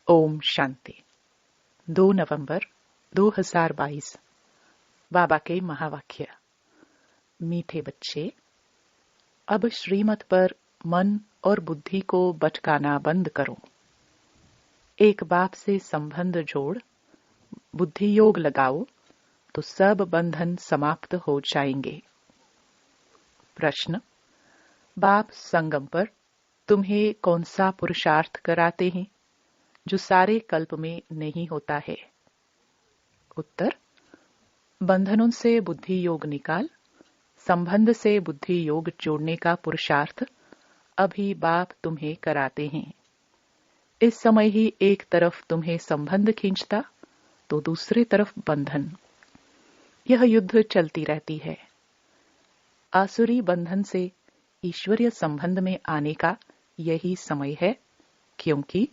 ओम शांति। 2 नवंबर 2022। बाबा के महावाक्य। मीठे बच्चे, अब श्रीमत पर मन और बुद्धि को भटकाना बंद करो। एक बाप से संबंध जोड़ बुद्धि योग लगाओ तो सब बंधन समाप्त हो जाएंगे। प्रश्न: बाप संगम पर तुम्हें कौन सा पुरुषार्थ कराते हैं जो सारे कल्प में नहीं होता है? उत्तर: बंधनों से बुद्धि योग निकाल संबंध से बुद्धि योग जोड़ने का पुरुषार्थ अभी बाप तुम्हें कराते हैं। इस समय ही एक तरफ तुम्हें संबंध खींचता तो दूसरी तरफ बंधन। यह युद्ध चलती रहती है। आसुरी बंधन से ईश्वरीय संबंध में आने का यही समय है, क्योंकि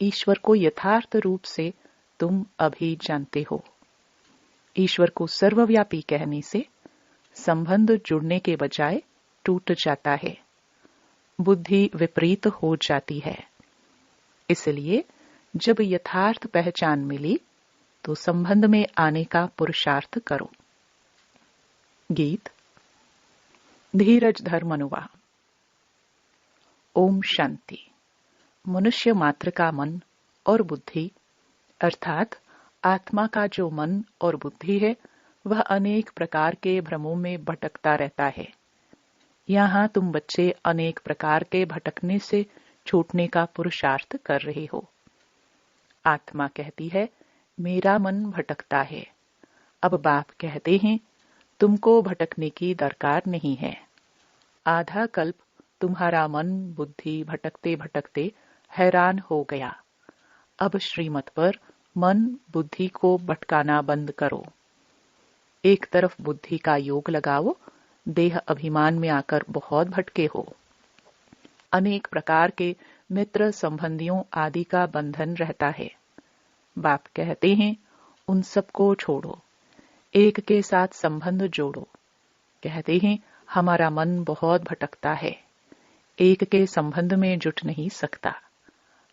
ईश्वर को यथार्थ रूप से तुम अभी जानते हो। ईश्वर को सर्वव्यापी कहने से संबंध जुड़ने के बजाय टूट जाता है, बुद्धि विपरीत हो जाती है। इसलिए जब यथार्थ पहचान मिली तो संबंध में आने का पुरुषार्थ करो। गीत। धीरज धर मनुवा। ओम शांति। मनुष्य मात्र का मन और बुद्धि अर्थात आत्मा का जो मन और बुद्धि है, वह अनेक प्रकार के भ्रमों में भटकता रहता है। यहाँ तुम बच्चे अनेक प्रकार के भटकने से छूटने का पुरुषार्थ कर रहे हो। आत्मा कहती है, मेरा मन भटकता है। अब बाप कहते हैं, तुमको भटकने की दरकार नहीं है। आधा कल्प तुम्हारा मन बुद्धि भटकते भटकते हैरान हो गया। अब श्रीमत पर मन बुद्धि को भटकाना बंद करो। एक तरफ बुद्धि का योग लगाओ। देह अभिमान में आकर बहुत भटके हो। अनेक प्रकार के मित्र संबंधियों आदि का बंधन रहता है। बाप कहते हैं, उन सबको छोड़ो, एक के साथ संबंध जोड़ो। कहते हैं, हमारा मन बहुत भटकता है, एक के संबंध में जुट नहीं सकता।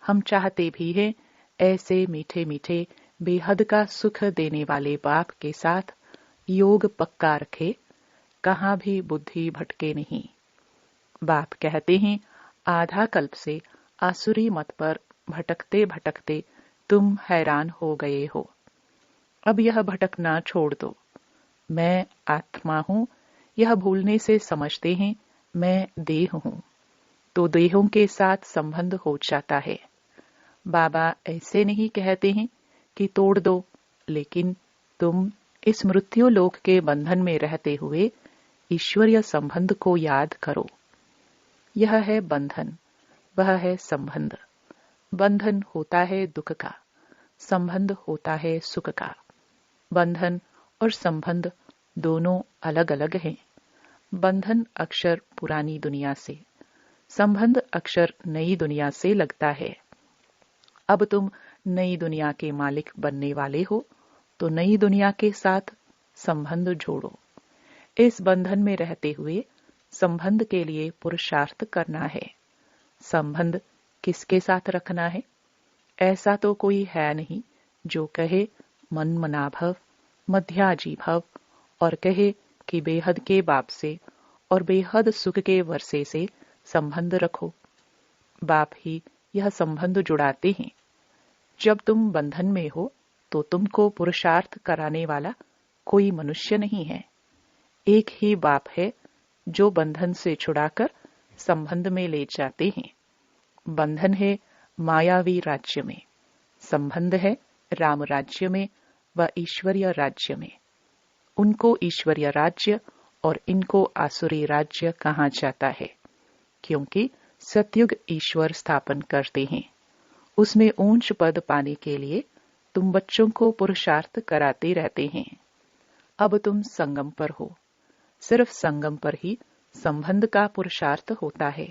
हम चाहते भी हैं ऐसे मीठे मीठे बेहद का सुख देने वाले बाप के साथ योग पक्का रखे, कहाँ भी बुद्धि भटके नहीं। बाप कहते हैं, आधा कल्प से आसुरी मत पर भटकते भटकते तुम हैरान हो गए हो। अब यह भटकना छोड़ दो। मैं आत्मा हूँ, यह भूलने से समझते हैं मैं देह हूँ, तो देहों के साथ संबंध हो जाता है। बाबा ऐसे नहीं कहते हैं कि तोड़ दो, लेकिन तुम इस मृत्यु लोक के बंधन में रहते हुए ईश्वरीय संबंध को याद करो। यह है बंधन, वह है संबंध। बंधन होता है दुख का, संबंध होता है सुख का। बंधन और संबंध दोनों अलग अलग हैं। बंधन अक्षर पुरानी दुनिया से, संबंध अक्षर नई दुनिया से लगता है। अब तुम नई दुनिया के मालिक बनने वाले हो, तो नई दुनिया के साथ संबंध जोड़ो। इस बंधन में रहते हुए संबंध के लिए पुरुषार्थ करना है। संबंध किसके साथ रखना है? ऐसा तो कोई है नहीं जो कहे मन मना भव, मध्याजी भव, और कहे कि बेहद के बाप से और बेहद सुख के वर्षे से संबंध रखो। बाप ही यह संबंध जुड़ाते हैं। जब तुम बंधन में हो तो तुमको पुरुषार्थ कराने वाला कोई मनुष्य नहीं है। एक ही बाप है जो बंधन से छुड़ाकर संबंध में ले जाते हैं। बंधन है मायावी राज्य में, संबंध है राम राज्य में व ईश्वरीय राज्य में। उनको ईश्वरीय राज्य और इनको आसुरी राज्य कहा जाता है, क्योंकि सतयुग ईश्वर स्थापन करते हैं। उसमें ऊंच पद पाने के लिए तुम बच्चों को पुरुषार्थ कराते रहते हैं। अब तुम संगम पर हो। सिर्फ संगम पर ही संबंध का पुरुषार्थ होता है,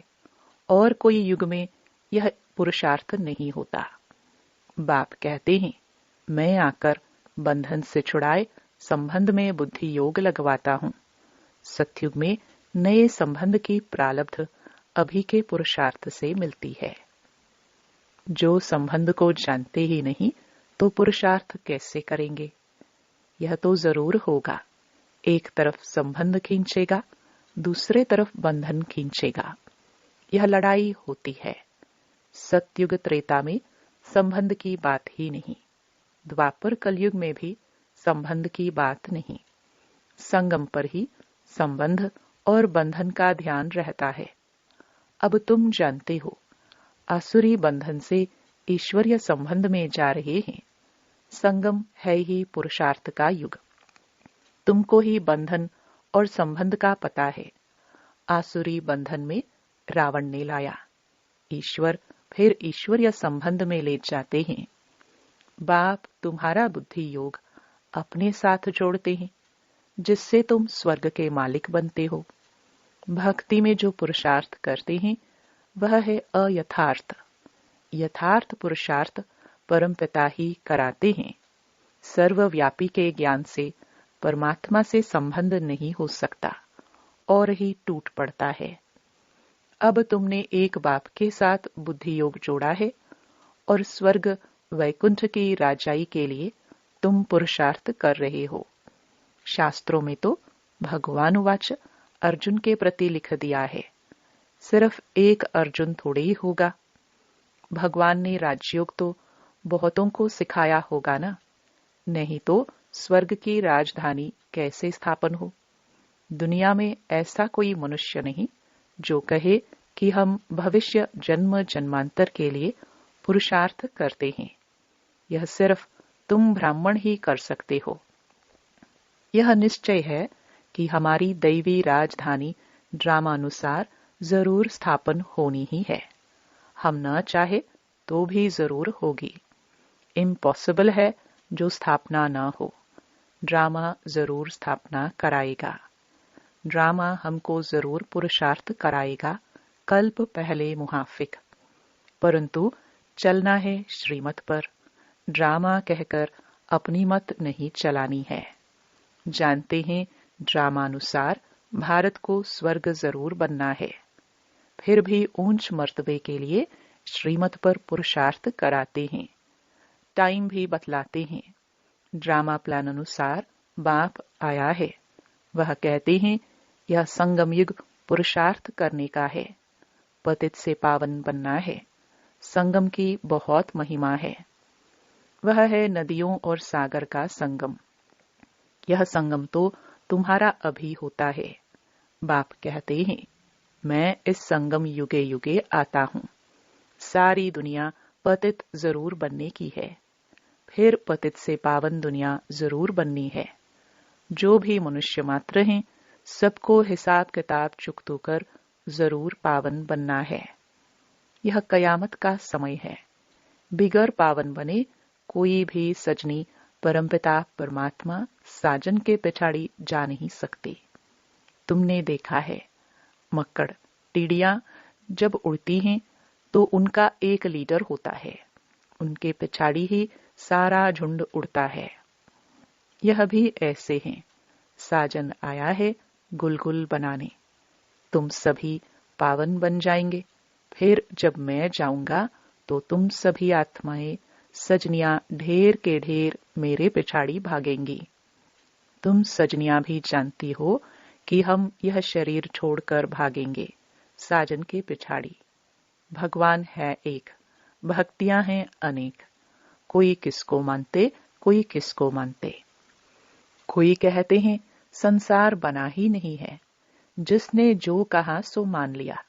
और कोई युग में यह पुरुषार्थ नहीं होता। बाप कहते हैं, मैं आकर बंधन से छुड़ाए संबंध में बुद्धि योग लगवाता हूँ। सतयुग में नए संबंध की प्रारब्ध अभी के पुरुषार्थ से मिलती है। जो संबंध को जानते ही नहीं तो पुरुषार्थ कैसे करेंगे? यह तो जरूर होगा, एक तरफ संबंध खींचेगा, दूसरे तरफ बंधन खींचेगा। यह लड़ाई होती है। सतयुग त्रेता में संबंध की बात ही नहीं, द्वापर कलयुग में भी संबंध की बात नहीं। संगम पर ही संबंध और बंधन का ध्यान रहता है। अब तुम जानते हो, आसुरी बंधन से ईश्वरीय संबंध में जा रहे हैं। संगम है ही पुरुषार्थ का युग। तुमको ही बंधन और संबंध का पता है। आसुरी बंधन में रावण ने लाया, ईश्वर फिर ईश्वरीय संबंध में ले जाते हैं। बाप तुम्हारा बुद्धि योग अपने साथ जोड़ते हैं, जिससे तुम स्वर्ग के मालिक बनते हो। भक्ति में जो पुरुषार्थ करते हैं वह है अयथार्थ। यथार्थ पुरुषार्थ परमपिता ही कराते हैं। सर्वव्यापी के ज्ञान से परमात्मा से संबंध नहीं हो सकता और ही टूट पड़ता है। अब तुमने एक बाप के साथ बुद्धि योग जोड़ा है और स्वर्ग वैकुंठ की राजाई के लिए तुम पुरुषार्थ कर रहे हो। शास्त्रों में तो भगवानुवाच अर्जुन के प्रति लिख दिया है। सिर्फ एक अर्जुन थोड़े ही होगा। भगवान ने राजयोग तो बहुतों को सिखाया होगा ना, नहीं तो स्वर्ग की राजधानी कैसे स्थापन हो? दुनिया में ऐसा कोई मनुष्य नहीं जो कहे कि हम भविष्य जन्म जन्मांतर के लिए पुरुषार्थ करते हैं। यह सिर्फ तुम ब्राह्मण ही कर सकते हो। यह निश्चय है कि हमारी दैवी राजधानी ड्रामानुसार जरूर स्थापन होनी ही है। हम न चाहे तो भी जरूर होगी। इम्पॉसिबल है जो स्थापना न हो। ड्रामा जरूर स्थापना कराएगा। ड्रामा हमको जरूर पुरुषार्थ कराएगा, कल्प पहले मुहाफिक। परंतु चलना है श्रीमत पर। ड्रामा कहकर अपनी मत नहीं चलानी है। जानते हैं ड्रामानुसार भारत को स्वर्ग जरूर बनना है, फिर भी ऊंच मर्तबे के लिए श्रीमत पर पुरुषार्थ कराते हैं। टाइम भी बतलाते हैं। ड्रामा प्लान अनुसार बाप आया है। वह कहते हैं यह संगम युग पुरुषार्थ करने का है। पतित से पावन बनना है। संगम की बहुत महिमा है। वह है नदियों और सागर का संगम। यह संगम तो तुम्हारा अभी होता है। बाप कहते हैं मैं इस संगम युगे युगे आता हूँ। सारी दुनिया पतित जरूर बनने की है, फिर पतित से पावन दुनिया जरूर बननी है। जो भी मनुष्य मात्र हैं सबको हिसाब किताब चुकतो कर जरूर पावन बनना है। यह कयामत का समय है। बिगर पावन बने कोई भी सजनी परमपिता परमात्मा साजन के पिछाड़ी जा नहीं सकती। तुमने देखा है मक्कड़ टिड़ियां जब उड़ती हैं तो उनका एक लीडर होता है, उनके पिछाड़ी ही सारा झुंड उड़ता है। यह भी ऐसे हैं। साजन आया है गुलगुल बनाने। तुम सभी पावन बन जाएंगे। फिर जब मैं जाऊंगा तो तुम सभी आत्माएं सजनियां ढेर के ढेर मेरे पिछाड़ी भागेंगी। तुम सजनियां भी जानती हो कि हम यह शरीर छोड़कर भागेंगे साजन के पिछाड़ी। भगवान है एक, भक्तियां हैं अनेक। कोई किसको मानते, कोई किसको मानते। कोई कहते हैं संसार बना ही नहीं है, जिसने जो कहा सो मान लिया।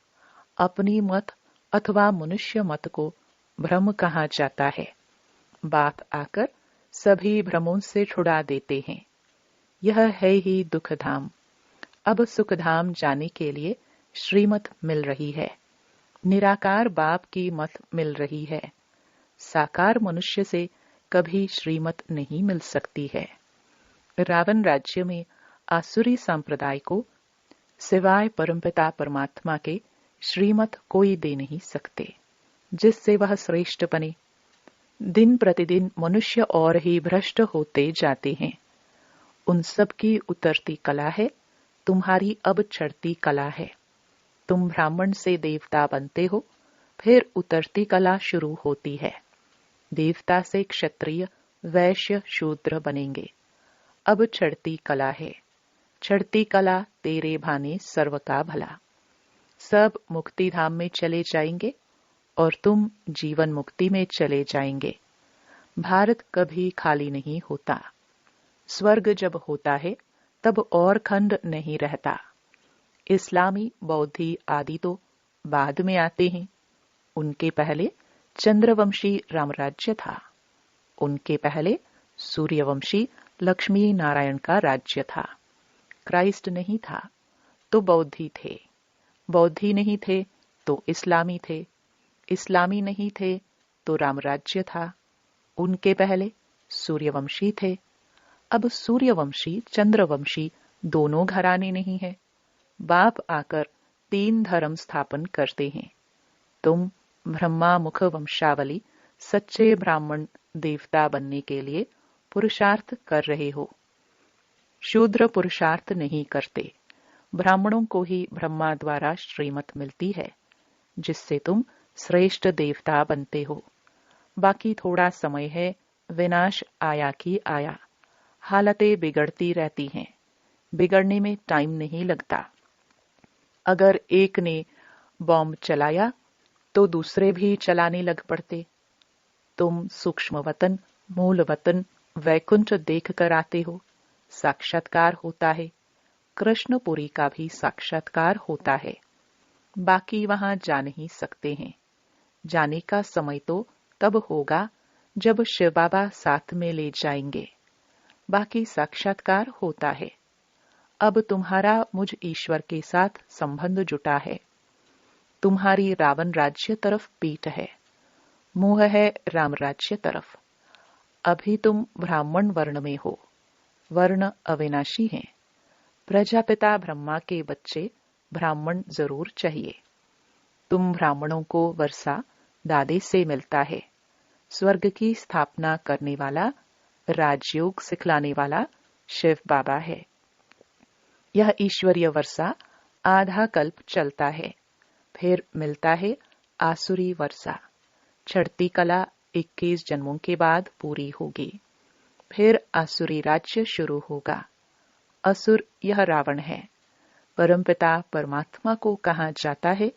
अपनी मत अथवा मनुष्य मत को भ्रम कहा जाता है। बाप आकर सभी भ्रमों से छुड़ा देते हैं। यह है ही दुखधाम। अब सुखधाम जाने के लिए श्रीमत मिल रही है। निराकार बाप की मत मिल रही है। साकार मनुष्य से कभी श्रीमत नहीं मिल सकती है। रावण राज्य में आसुरी संप्रदाय को सिवाय परमपिता परमात्मा के श्रीमत कोई दे नहीं सकते, जिससे वह श्रेष्ठ बने। दिन प्रतिदिन मनुष्य और ही भ्रष्ट होते जाते हैं। उन सब की उतरती कला है, तुम्हारी अब चढ़ती कला है। तुम ब्राह्मण से देवता बनते हो, फिर उतरती कला शुरू होती है। देवता से क्षत्रिय, वैश्य, शूद्र बनेंगे। अब चढ़ती कला है। चढ़ती कला तेरे भाने सर्व का भला। सब मुक्ति धाम में चले जाएंगे और तुम जीवन मुक्ति में चले जाएंगे। भारत कभी खाली नहीं होता। स्वर्ग जब होता है तब और खंड नहीं रहता। इस्लामी, बौद्धि आदि तो बाद में आते हैं। उनके पहले चंद्रवंशी रामराज्य था। उनके पहले सूर्यवंशी लक्ष्मी नारायण का राज्य था। क्राइस्ट नहीं था तो बौद्धि थे। बौद्धि नहीं थे तो इस्लामी थे। इस्लामी नहीं थे तो रामराज्य था। उनके पहले सूर्यवंशी थे। अब सूर्यवंशी, चंद्रवंशी दोनों घराने नहीं है। बाप आकर 3 धर्म स्थापन करते हैं। तुम ब्रह्मा मुख वंशावली सच्चे ब्राह्मण देवता बनने के लिए पुरुषार्थ कर रहे हो। शूद्र पुरुषार्थ नहीं करते। ब्राह्मणों को ही ब्रह्मा द्वारा श्रीमत मिलती है, जिससे तुम श्रेष्ठ देवता बनते हो। बाकी थोड़ा समय है। विनाश आया कि आया। हालतें बिगड़ती रहती हैं। बिगड़ने में टाइम नहीं लगता। अगर एक ने बॉम्ब चलाया तो दूसरे भी चलाने लग पड़ते। तुम सूक्ष्म वतन, मूल वतन, वैकुंठ देख कर आते हो। साक्षात्कार होता है। कृष्णपुरी का भी साक्षात्कार होता है। बाकी वहां जा नहीं सकते हैं। जाने का समय तो तब होगा जब शिव बाबा साथ में ले जाएंगे। बाकी साक्षात्कार होता है। अब तुम्हारा मुझ ईश्वर के साथ संबंध जुटा है। तुम्हारी रावण राज्य तरफ पीठ है। मुंह है राम राज्य तरफ। अभी तुम ब्राह्मण वर्ण में हो। वर्ण अविनाशी हैं। प्रजापिता ब्रह्मा के बच्चे ब्राह्मण जरूर चाहिए। तुम ब्राह्मणों को वर्षा दादे से मिलता है। स्वर्ग की स्थापना करने वाला, राजयोग सिखलाने वाला शिव बाबा है। यह ईश्वरीय वर्षा आधा कल्प चलता है। फिर मिलता है आसुरी वर्षा। चढ़ती कला 21 जन्मों के बाद पूरी होगी। फिर आसुरी राज्य शुरू होगा। असुर यह रावण है। परमपिता परमात्मा को कहा जाता है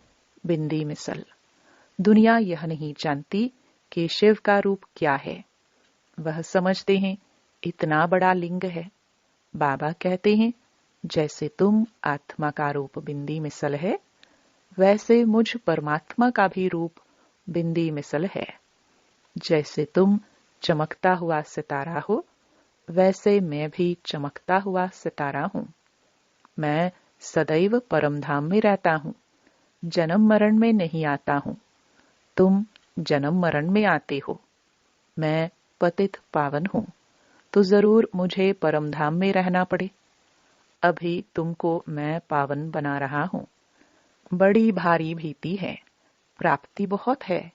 बिंदी मिसल। दुनिया यह नहीं जानती कि शिव का रूप क्या है। वह समझते हैं इतना बड़ा लिंग है। बाबा कहते हैं जैसे तुम आत्मा का रूप बिंदी मिसल है, वैसे मुझ परमात्मा का भी रूप बिंदी मिसल है। जैसे तुम चमकता हुआ सितारा हो, वैसे मैं भी चमकता हुआ सितारा हूं। मैं सदैव परमधाम में रहता हूं। जन्म मरण में नहीं आता हूं। तुम जन्म मरण में आते हो। मैं पतित पावन हूं, तो जरूर मुझे परमधाम में रहना पड़े। अभी तुमको मैं पावन बना रहा हूं। बड़ी भारी भीति है। प्राप्ति बहुत है।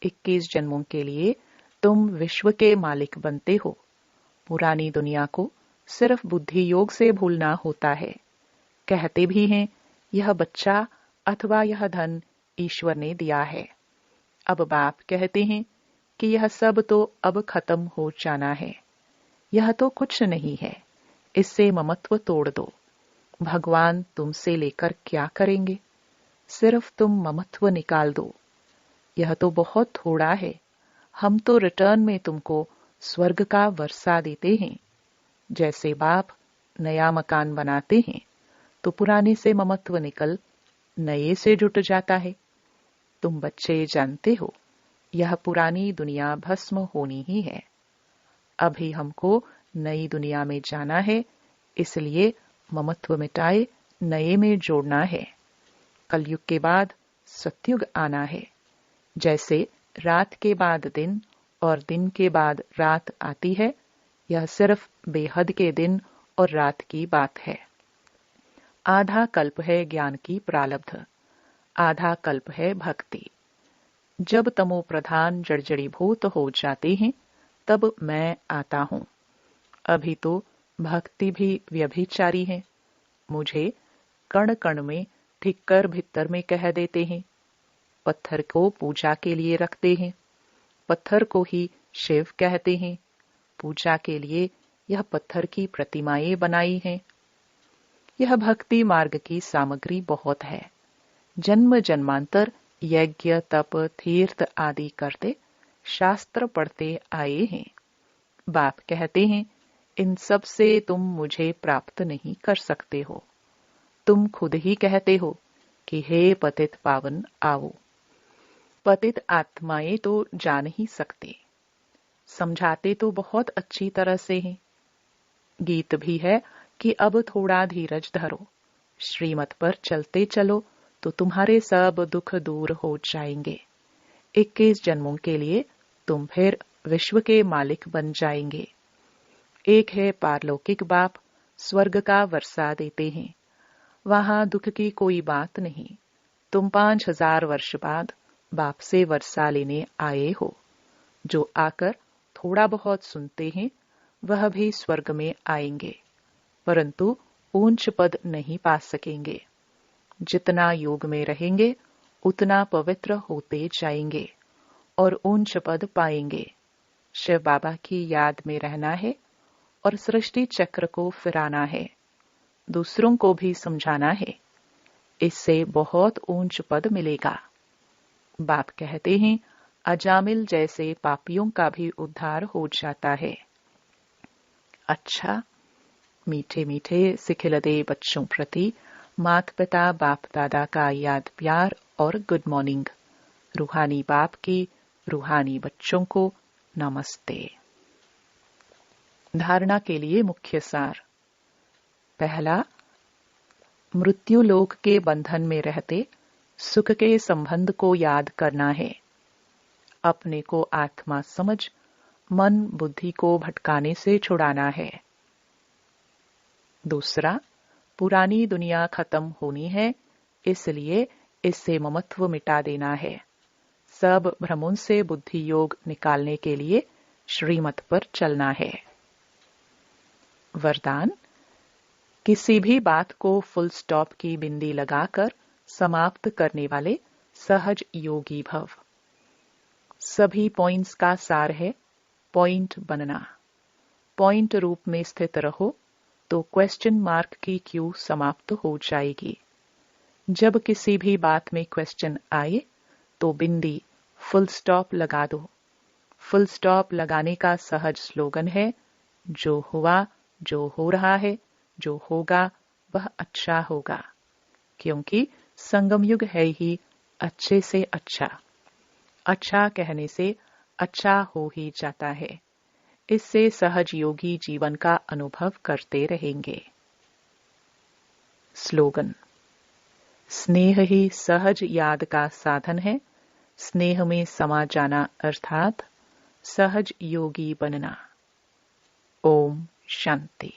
21 जन्मों के लिए तुम विश्व के मालिक बनते हो। पुरानी दुनिया को सिर्फ बुद्धि योग से भूलना होता है। कहते भी हैं यह बच्चा अथवा यह धन ईश्वर ने दिया है। अब बाप कहते हैं कि यह सब तो अब खत्म हो जाना है। यह तो कुछ नहीं है। इससे ममत्व तोड़ दो। भगवान तुमसे लेकर क्या करेंगे? सिर्फ तुम ममत्व निकाल दो। यह तो बहुत थोड़ा है। हम तो रिटर्न में तुमको स्वर्ग का वर्षा देते हैं। जैसे बाप नया मकान बनाते हैं तो पुराने से ममत्व निकल नए से जुट जाता है। तुम बच्चे जानते हो यह पुरानी दुनिया भस्म होनी ही है। अभी हमको नई दुनिया में जाना है, इसलिए ममत्व मिटाए नए में जोड़ना है। कलयुग के बाद सतयुग आना है। जैसे रात के बाद दिन और दिन के बाद रात आती है, यह सिर्फ बेहद के दिन और रात की बात है। आधा कल्प है ज्ञान की प्रारब्ध, आधा कल्प है भक्ति। जब तमो प्रधान जर्जरीभूत हो जाते हैं, तब मैं आता हूं। अभी तो भक्ति भी व्यभिचारी है। मुझे कण कण में ठीक कर भीतर में कह देते हैं। पत्थर को पूजा के लिए रखते हैं। पत्थर को ही शिव कहते हैं। पूजा के लिए यह पत्थर की प्रतिमाएं बनाई हैं। यह भक्ति मार्ग की सामग्री बहुत है। जन्म जन्मांतर यज्ञ तप तीर्थ आदि करते, शास्त्र पढ़ते आए हैं। बाप कहते हैं, इन सब से तुम मुझे प्राप्त नहीं कर सकते हो। तुम खुद ही कहते हो कि हे पतित पावन आओ। पतित आत्माएं तो जा नहीं सकते। समझाते तो बहुत अच्छी तरह से हैं। गीत भी है कि अब थोड़ा धीरज धरो, श्रीमत पर चलते चलो तो तुम्हारे सब दुख दूर हो जाएंगे। 21 जन्मों के लिए तुम फिर विश्व के मालिक बन जाएंगे। एक है पारलौकिक बाप, स्वर्ग का वर्षा देते हैं। वहां दुख की कोई बात नहीं। तुम 5000 वर्ष बाद बाप से वर्षा लेने आए हो। जो आकर थोड़ा बहुत सुनते हैं वह भी स्वर्ग में आएंगे, परंतु ऊंच पद नहीं पा सकेंगे। जितना योग में रहेंगे उतना पवित्र होते जाएंगे और ऊंच पद पाएंगे। शिव बाबा की याद में रहना है और सृष्टि चक्र को फिराना है। दूसरों को भी समझाना है। इससे बहुत ऊंच पद मिलेगा। बाप कहते हैं, अजामिल जैसे पापियों का भी उद्धार हो जाता है। अच्छा, मीठे मीठे सिखिलदे बच्चों प्रति माता पिता बाप दादा का याद प्यार और गुड मॉर्निंग। रूहानी बाप की रूहानी बच्चों को नमस्ते। धारणा के लिए मुख्य सार। पहला, मृत्यु लोक के बंधन में रहते सुख के संबंध को याद करना है। अपने को आत्मा समझ मन बुद्धि को भटकाने से छुड़ाना है। दूसरा, पुरानी दुनिया खत्म होनी है, इसलिए इससे ममत्व मिटा देना है। सब भ्रमों से बुद्धि योग निकालने के लिए श्रीमत पर चलना है। वरदान, किसी भी बात को फुल स्टॉप की बिंदी लगाकर समाप्त करने वाले सहज योगी भव। सभी पॉइंट्स का सार है पॉइंट बनना। पॉइंट रूप में स्थित रहो तो क्वेश्चन मार्क की क्यू समाप्त हो जाएगी। जब किसी भी बात में क्वेश्चन आए तो बिंदी फुल स्टॉप लगा दो। फुल स्टॉप लगाने का सहज स्लोगन है, जो हुआ, जो हो रहा है, जो होगा वह अच्छा होगा, क्योंकि संगम युग है ही अच्छे से अच्छा। अच्छा कहने से अच्छा हो ही जाता है। इससे सहज योगी जीवन का अनुभव करते रहेंगे। स्लोगन, स्नेह ही सहज याद का साधन है। स्नेह में समा जाना अर्थात सहज योगी बनना। ओम शांति।